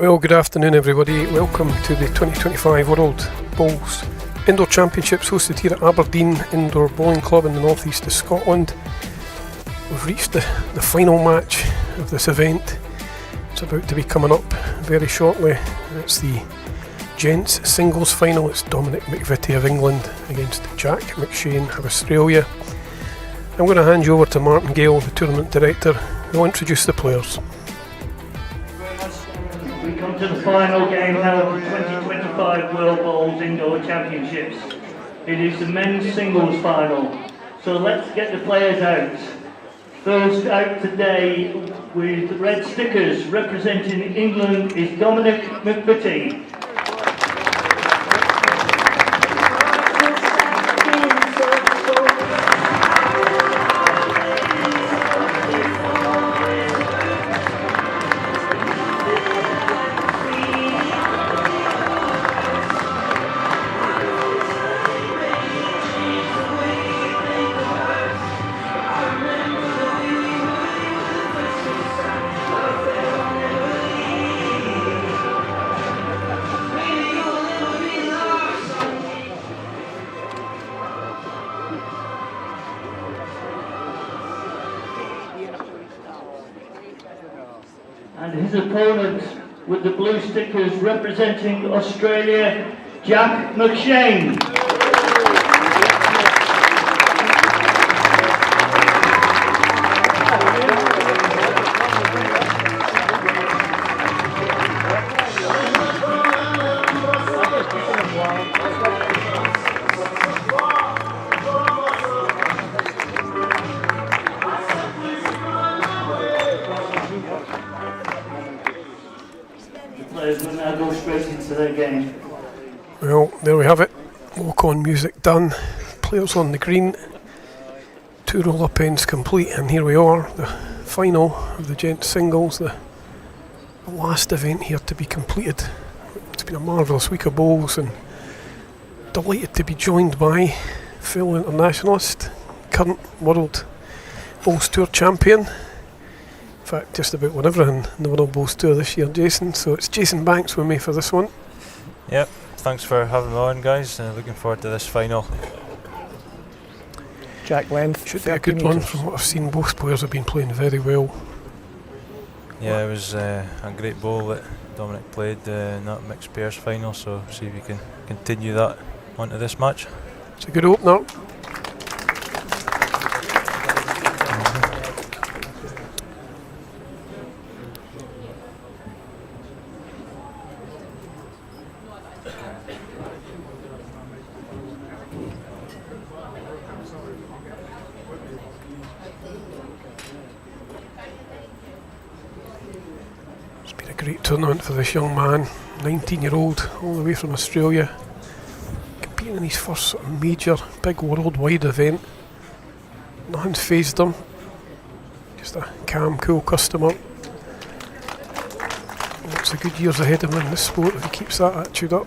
Well, good afternoon everybody. Welcome to the 2025 World Bowls Indoor Championships hosted here at Aberdeen Indoor Bowling Club in the northeast of Scotland. We've reached the final match of this event. It's about to be coming up very shortly. It's the gents singles final. It's Dominic McVitie of England against Jack McShane of Australia. I'm going to hand you over to Martin Gale, the tournament director, who will introduce the players. We come to the final game now of the 2025 World Bowls Indoor Championships. It is the men's singles final. So let's get the players out. First out today with red stickers representing England is Dominic McVitie. And his opponent with the blue stickers representing Australia, Jack McShane. Players will now go straight into their game. Well, there we have it. Walk-on music done. Players on the green. 2 roll-up ends complete, and here we are, the final of the gents singles, the last event here to be completed. It's been a marvellous week of bowls, and delighted to be joined by fellow internationalist, current World Bowls Tour champion. In fact, just about won everything in the World Bowls Tour this year, Jason. So it's Jason Banks with me for this one. Yep, thanks for having me on, guys. Looking forward to this final. Jack length. Should be a good one from what I've seen. Both players have been playing very well. Yeah, it was a great bowl that Dominic played in that mixed pairs final, so see if we can continue that onto this match. It's a good opener. Great tournament for this young man, 19-year-old, all the way from Australia, competing in his first sort of major, big worldwide event. Nothing's fazed him, just a calm, cool customer. Lots of good years ahead of him in this sport if he keeps that attitude up.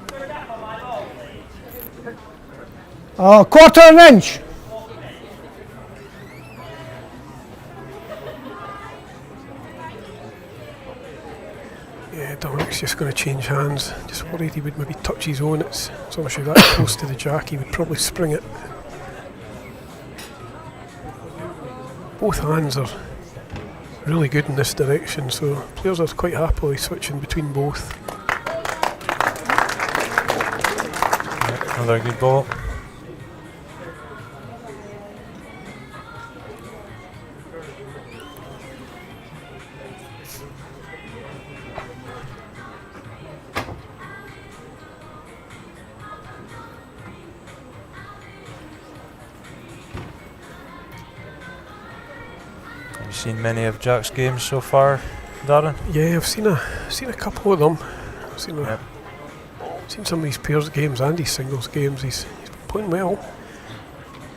Quarter an inch. Yeah, Dominic's just going to change hands. Just worried he would maybe touch his own. It's obviously that close to the jack, he would probably spring it. Both hands are really good in this direction, so players are quite happily switching between both. Another good ball. Have you seen many of Jack's games so far, Darren? Yeah, I've seen a couple of them. I've seen some of these pairs games and his singles games. He's been playing well.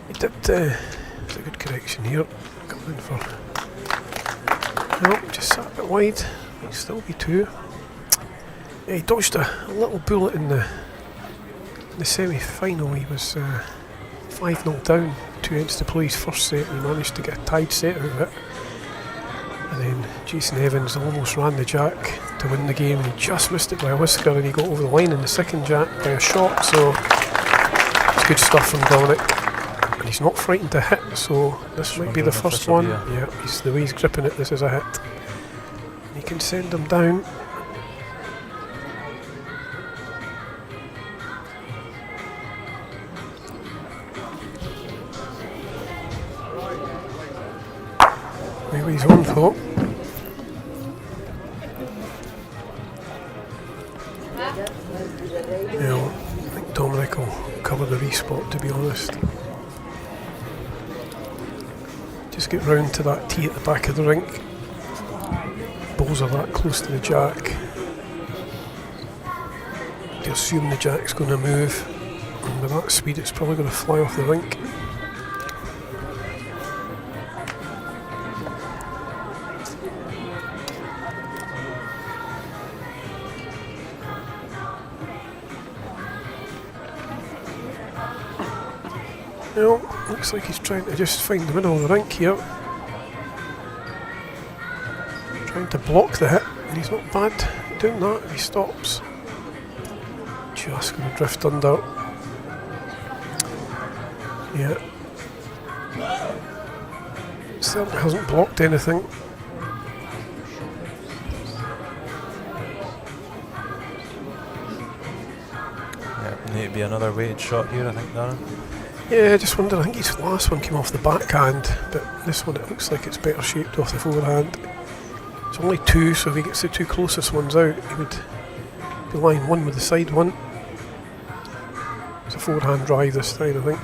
He did. It's a good correction here. Coming in for. No, just sat a bit wide. Might still be 2. Yeah, he dodged a little bullet in the semi-final. He was 5-0 down, 2 ends to play his first set, and he managed to get a tied set out of it. And then Jason Evans almost ran the jack, to win the game. He just missed it by a whisker and he got over the line in the second jack by a shot, so it's good stuff from Dominic. And he's not frightened to hit, so this might be the first one. Yeah, he's the way he's gripping it, this is a hit. And he can send him down. Maybe he's on though. Yeah, I think Dominic will cover the respot, to be honest. Just get round to that tee at the back of the rink. Balls are that close to the jack. You assume the jack's going to move, and with that speed it's probably going to fly off the rink. Well, looks like he's trying to just find the middle of the rink here. Trying to block the hit, and he's not bad doing that if he stops. Just going to drift under. Yeah. Certainly hasn't blocked anything. Yeah, need to be another weighted shot here, I think, Darren. Yeah, I just wondered, I think his last one came off the backhand, but this one it looks like it's better shaped off the forehand. It's only two, so if he gets the two closest ones out, he would be line one with the side one. It's a forehand drive this time, I think.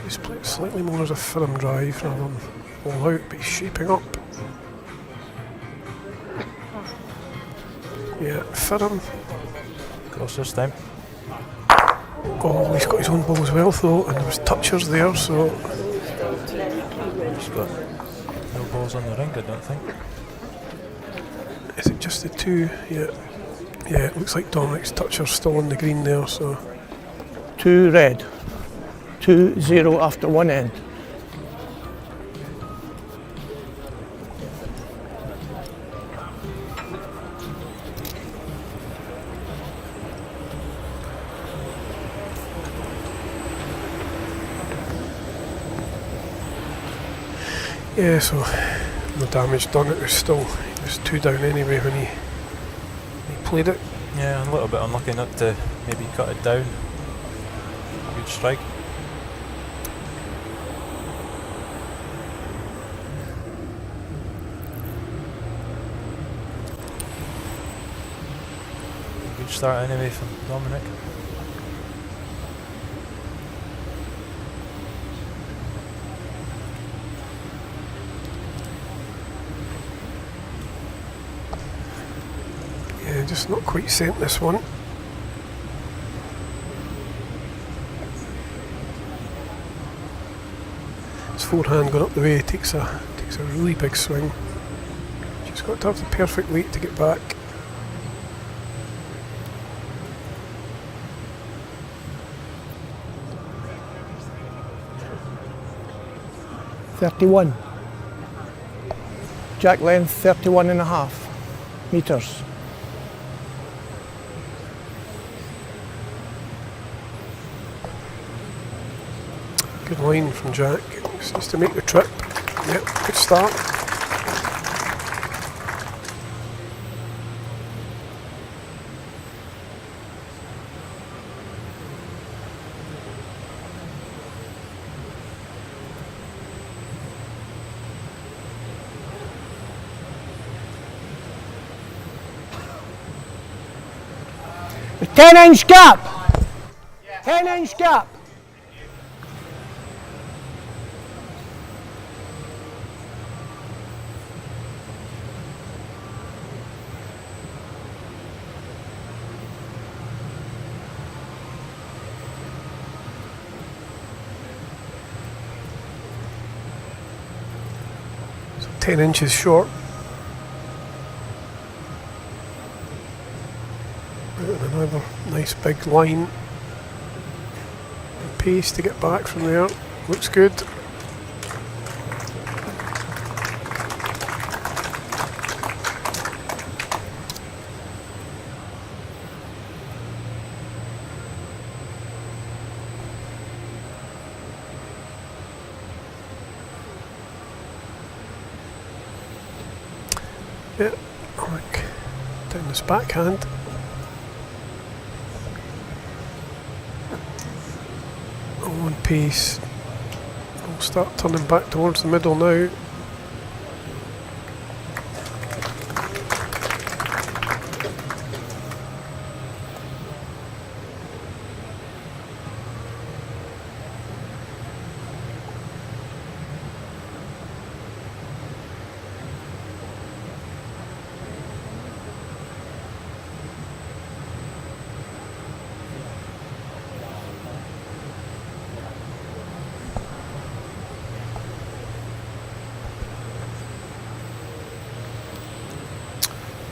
He's played slightly more as a firm drive rather than all out, but he's shaping up. Yeah, firm. Close this time. Oh, he's got his own ball as well though, and there was touchers there, so... He's got no balls on the ring, I don't think. Is it just the two? Yeah. Yeah, it looks like Dominic's toucher's still on the green there, so... 2 red. 2-0 after one end. Yeah, so no damage done. It was 2 down anyway when he played it. Yeah, a little bit unlucky not to maybe cut it down. Good strike. Good start anyway from Dominic. Just not quite sent this one. His forehand going up the way takes a really big swing. Just got to have the perfect weight to get back. .31. Jack length 31.5 meters. Good line from Jack. Seems to make the trip. Yep, good start. A 10-inch gap. 10-inch gap. So 10 inches short. And another nice big line. And pace to get back from there. Looks good. Yeah, Alec down this backhand. On pace. We'll start turning back towards the middle now.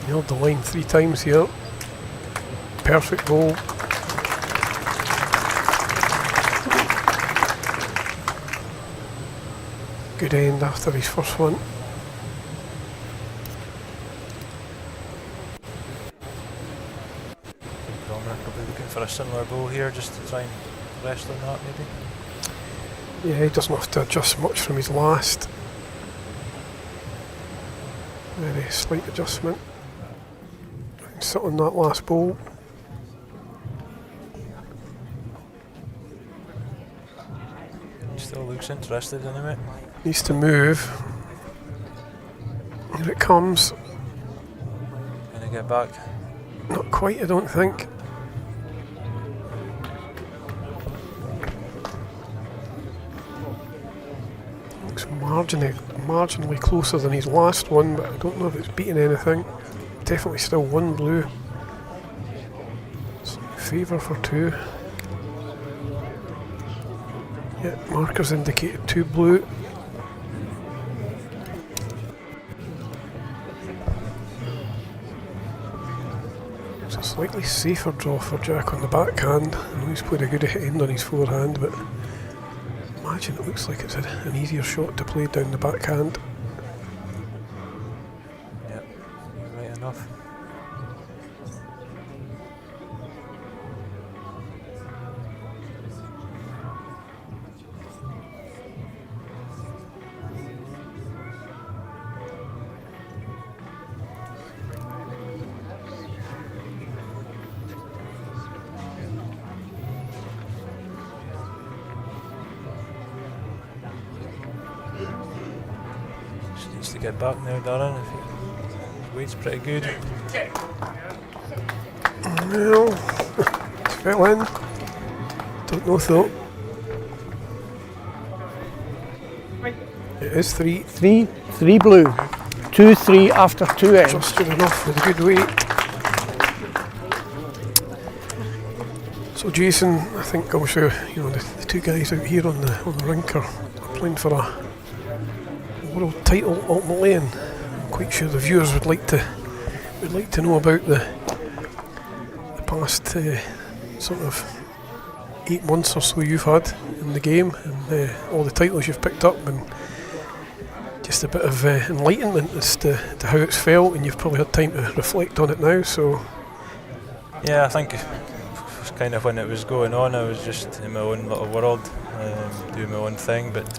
Nailed the line 3 times here. Perfect goal. Good end after his first one. Dominic will be looking for a similar goal here just to try and rest on that maybe. Yeah, he doesn't have to adjust much from his last. Very slight adjustment. Sit on that last ball. He still looks interested anyway. Needs to move. Here it comes. Gonna get back. Not quite, I don't think. Looks marginally closer than his last one, but I don't know if it's beaten anything. Definitely still 1 blue. Favour for 2. Yeah, markers indicated 2 blue. It's a slightly safer draw for Jack on the backhand. I know he's played a good end on his forehand, but imagine it looks like it's an easier shot to play down the backhand. Yep, right enough. Needs to get back now, Darren. His weight's pretty good. Well, it's fell in. Don't know though. It is 3. 3 blue. 2-3 after 2 ends. Just good enough with a good weight. So Jason, I think obviously the 2 guys out here on the rink are playing for a world title ultimately, and I'm quite sure the viewers would like to know about the past sort of 8 months or so you've had in the game, and all the titles you've picked up, and just a bit of enlightenment as to how it's felt, and you've probably had time to reflect on it now. So Yeah, I think it was kind of when it was going on, I was just in my own little world, doing my own thing, but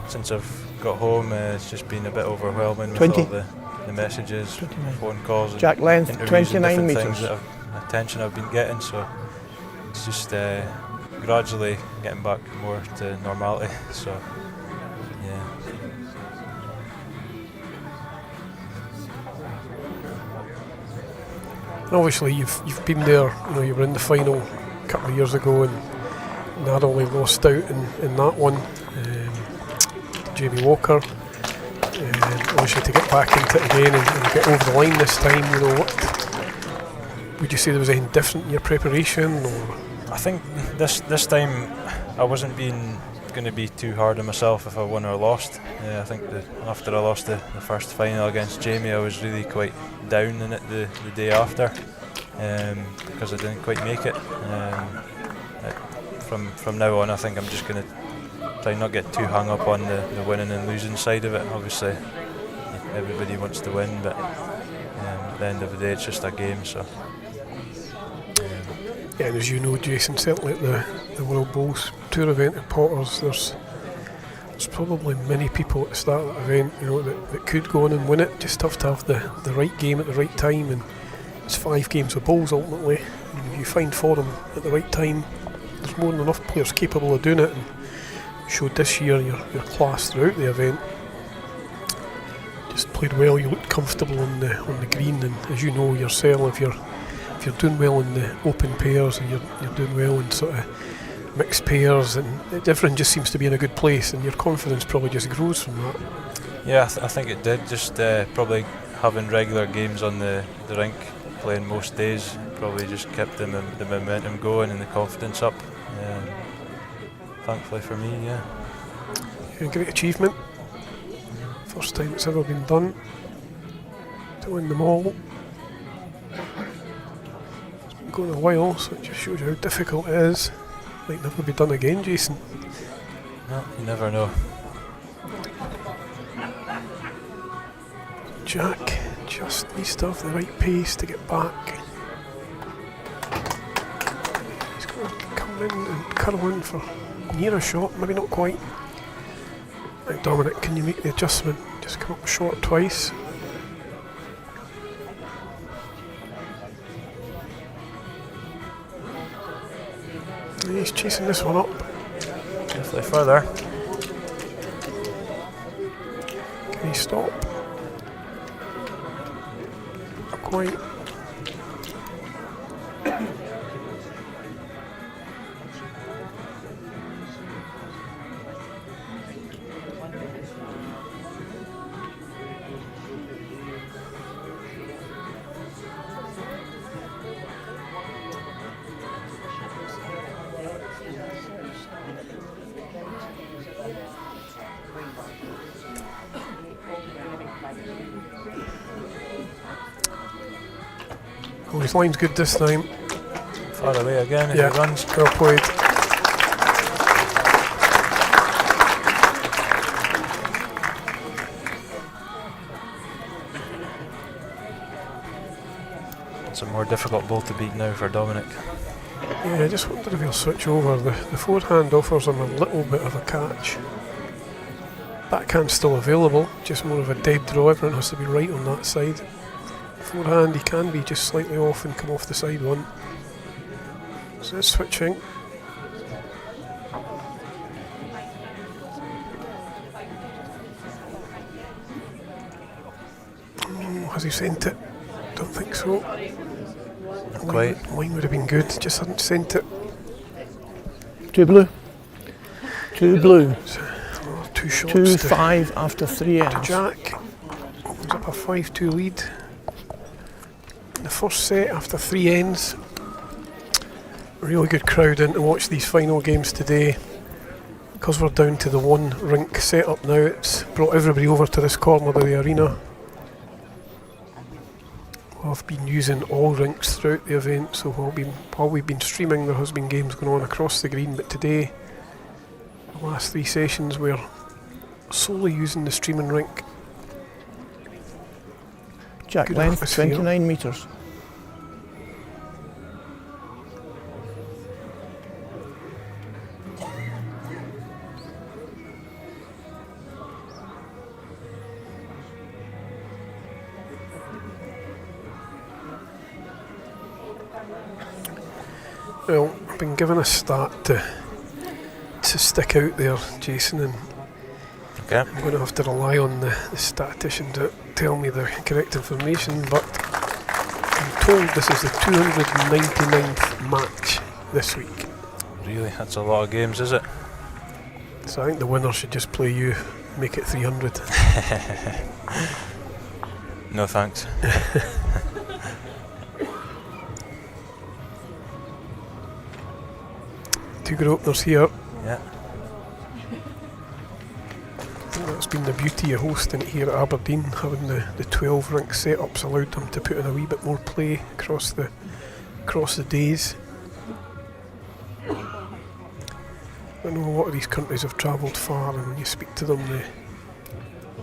since I've got home, it's just been a bit overwhelming with all the messages, 29. phone calls, Jack length, interviews and 29 different metres. things that attention I've been getting. So it's just gradually getting back more to normality. So yeah. and obviously you've been there. You were in the final a couple of years ago and narrowly lost out in that one. Jamie Walker. Obviously to get back into it again and get over the line this time, what would you say there was anything different in your preparation? Or I think this time I wasn't going to be too hard on myself if I won or lost. I think that after I lost the first final against Jamie, I was really quite down in it the day after, because I didn't quite make it. From now on, I think I'm just going to try not get too hung up on the winning and losing side of it. Obviously everybody wants to win, but at the end of the day it's just a game. So yeah, and as you know, Jason, certainly at the World Bowls Tour event at Potters, there's there's probably many people at the start of that event, that could go on and win it. Just have to have the right game at the right time, and it's 5 games of bowls ultimately. And if you find form at the right time, there's more than enough players capable of doing it. And you showed this year your class throughout the event. Just played well. You looked comfortable on the green, and as you know yourself, if you're doing well in the open pairs and you're doing well in sort of mixed pairs, and everything just seems to be in a good place, and your confidence probably just grows from that. Yeah, I think it did. Just probably having regular games on the rink, playing most days, probably just kept the momentum going and the confidence up. Thankfully for me, yeah. A great achievement. First time it's ever been done to win them all. It's been going a while, so it just shows you how difficult it is. Might never be done again, Jason. No, you never know. Jack just needs to have the right pace to get back. He's going to come in and curl in for near a shot, maybe not quite. Right, Dominic, can you make the adjustment? Just come up short twice. And he's chasing this one up. Definitely further. Can he stop? Not quite. Oh, his line's good this time. Far away again if he runs. Well played. It's a more difficult ball to beat now for Dominic. Yeah, I just wondered if he'll switch over. The forehand offers him a little bit of a catch. Backhand's still available, just more of a dead draw. Everyone has to be right on that side. Forehand, he can be just slightly off and come off the side one. So it's switching. Has he sent it? Don't think so. Not quite. Line would have been good, just hadn't sent it. 2 blue. 2 blue. 2 shots. 2-5 after 3 to ends. Jack. Opens up a 5-2 lead. The first set after 3 ends. Really good crowd in to watch these final games today. Because we're down to the 1 rink setup now, it's brought everybody over to this corner of the arena. I've been using all rinks throughout the event, so while we've been streaming, there has been games going on across the green, but today, the last 3 sessions, we're solely using the streaming rink. Jack Good length atmosphere. 29 metres. Well, I've been given a stat to stick out there, Jason, and Okay. I'm going to have to rely on the statistician to tell me the correct information, but I'm told this is the 299th match this week. Really, that's a lot of games, is it? So I think the winner should just play you, make it 300. No thanks. Two good openers here. Yeah. I think that's been the beauty of hosting it here at Aberdeen, having the 12 rink setups allowed them to put in a wee bit more play across the days. I know a lot of these countries have travelled far, and when you speak to them,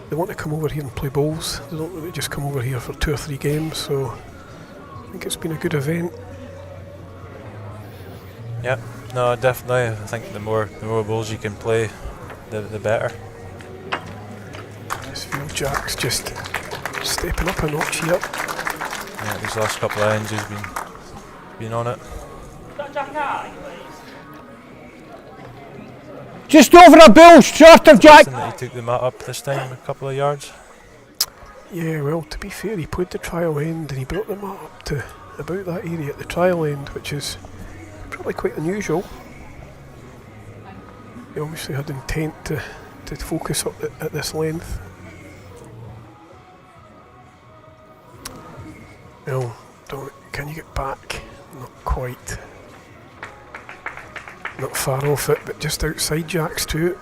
they want to come over here and play bowls. They don't want to just come over here for 2 or 3 games, so I think it's been a good event. Yeah. No, definitely. I think the more bowls you can play, the better. Jack's just stepping up a notch here. Yeah, these last couple of ends he's been on it. Just over a bull, short of Jack. That he took the mat up this time a couple of yards. Yeah, well, to be fair, he played the trial end and he brought them up to about that area at the trial end, which is probably quite unusual. He obviously had intent to focus up at this length. Well, can you get back? Not quite. Not far off it, but just outside Jack's too.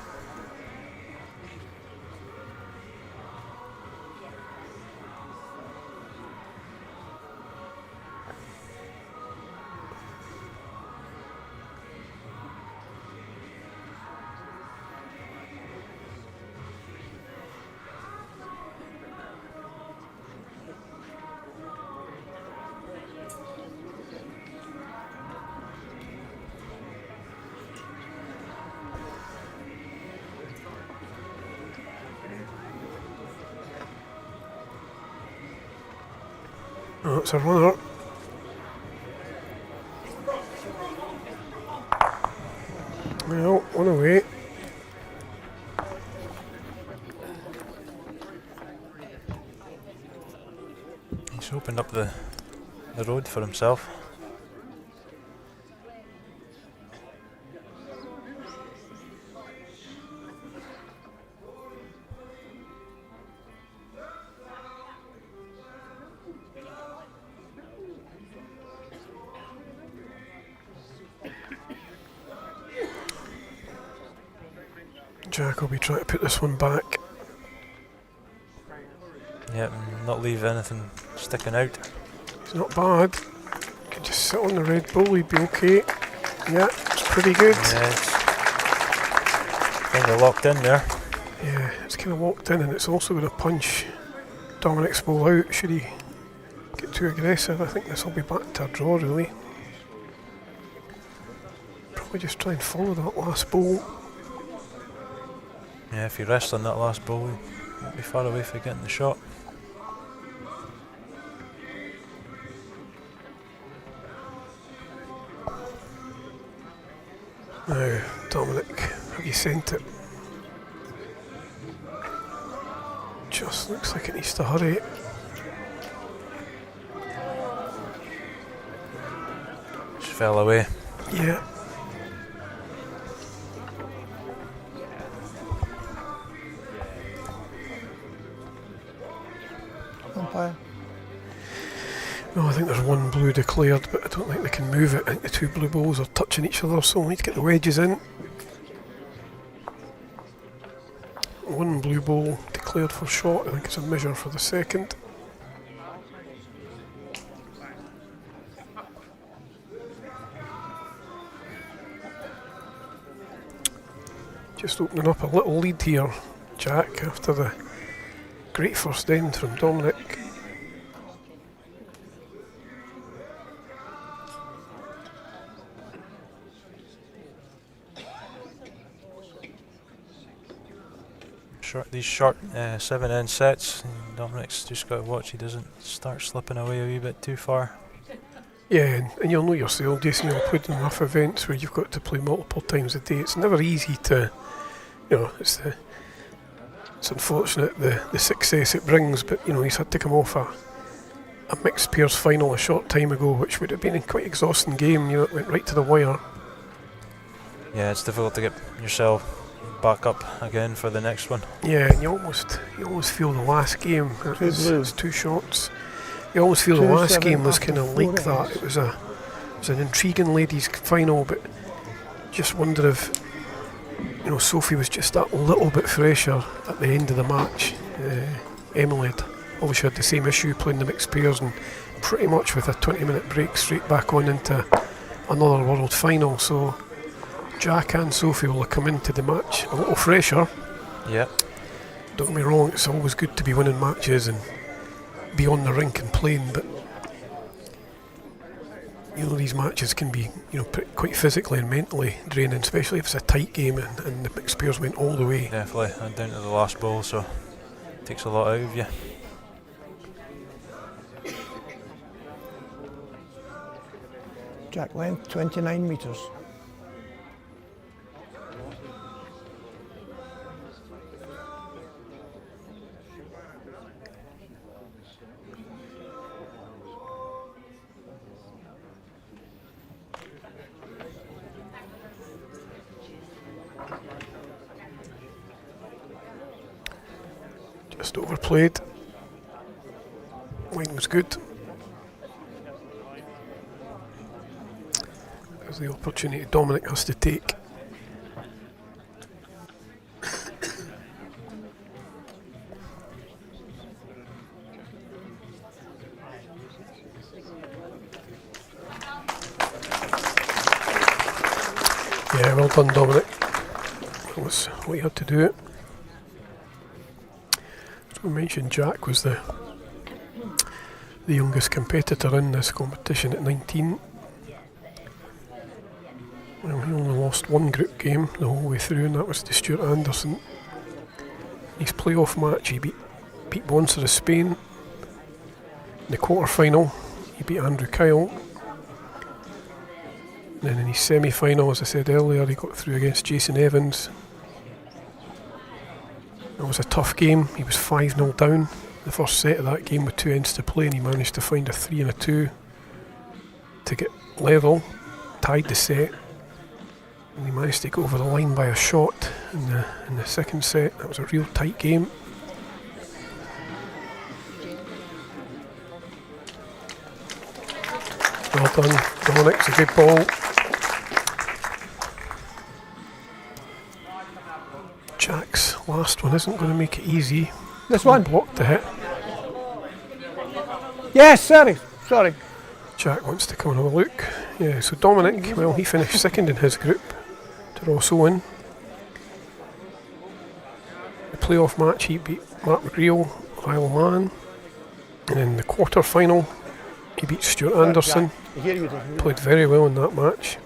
Oh, it's a runner. Well, one away. He's opened up the road for himself. Jack will be trying to put this one back. Yeah, not leave anything sticking out. It's not bad. Can just sit on the red bull, he'd be okay. Yeah, it's pretty good. Yeah, it's kind of locked in there. Yeah, it's kind of locked in, and it's also going to punch Dominic's bull out should he get too aggressive. I think this will be back to a draw, really. Probably just try and follow that last bull. Yeah, if he rests on that last ball, he won't be far away from getting the shot. Now, Dominic, have you sent it? Just looks like it needs to hurry. Just fell away. Yeah. Umpire. No, I think there's one blue declared, but I don't think they can move it. I think the two blue balls are touching each other, so we'll need to get the wedges in. One blue ball declared for shot, I think it's a measure for the second. Just opening up a little lead here, Jack, after the great first end from Dominic. These short 7-end sets, Dominic's just got to watch he doesn't start slipping away a wee bit too far. Yeah, and you'll know yourself, Jason, you'll put in enough events where you've got to play multiple times a day. It's never easy to, it's unfortunate the success it brings, but he's had to come off a mixed pairs final a short time ago, which would have been a quite exhausting game. It went right to the wire. Yeah, it's difficult to get yourself back up again for the next one. Yeah, and you almost feel the last game. It was two shots. You almost feel the last game was kind of like that. It was an intriguing ladies' final, but just wonder if Sophie was just that little bit fresher at the end of the match. Emily had obviously had the same issue playing the mixed pairs, and pretty much with a 20-minute break straight back on into another world final. So Jack and Sophie will have come into the match a little fresher. Yeah. Don't get me wrong, it's always good to be winning matches and be on the rink and playing, but these matches can be quite physically and mentally draining, especially if it's a tight game and the mixed pairs went all the way. Definitely, and down to the last ball, so takes a lot out of you. Jack length 29 metres. Just overplayed. Line was good. There's the opportunity Dominic has to take. Yeah, well done, Dominic. That was what you had to do. As we mentioned, Jack was the youngest competitor in this competition at 19. Well, he only lost one group game the whole way through, and that was to Stuart Anderson. His playoff match, he beat Pete Bonser of Spain. In the quarter-final, he beat Andrew Kyle. And then in his semi-final, as I said earlier, he got through against Jason Evans. That was a tough game. He was 5-0 down the first set of that game with 2 ends to play, and he managed to find a 3 and a 2 to get level, tied the set. And he managed to go over the line by a shot in the second set. That was a real tight game. Well done, Dominic. It's a good ball. Jack's last one isn't going to make it easy. This one? Blocked the hit. Yes, sorry. Jack wants to come and have a look. Yeah, so Dominic, well, he finished second in his group to Ross Owen. The playoff match, he beat Mark McGreal of Isle of Man. And in the quarter final, he beat Stuart Anderson. Played very well in that match.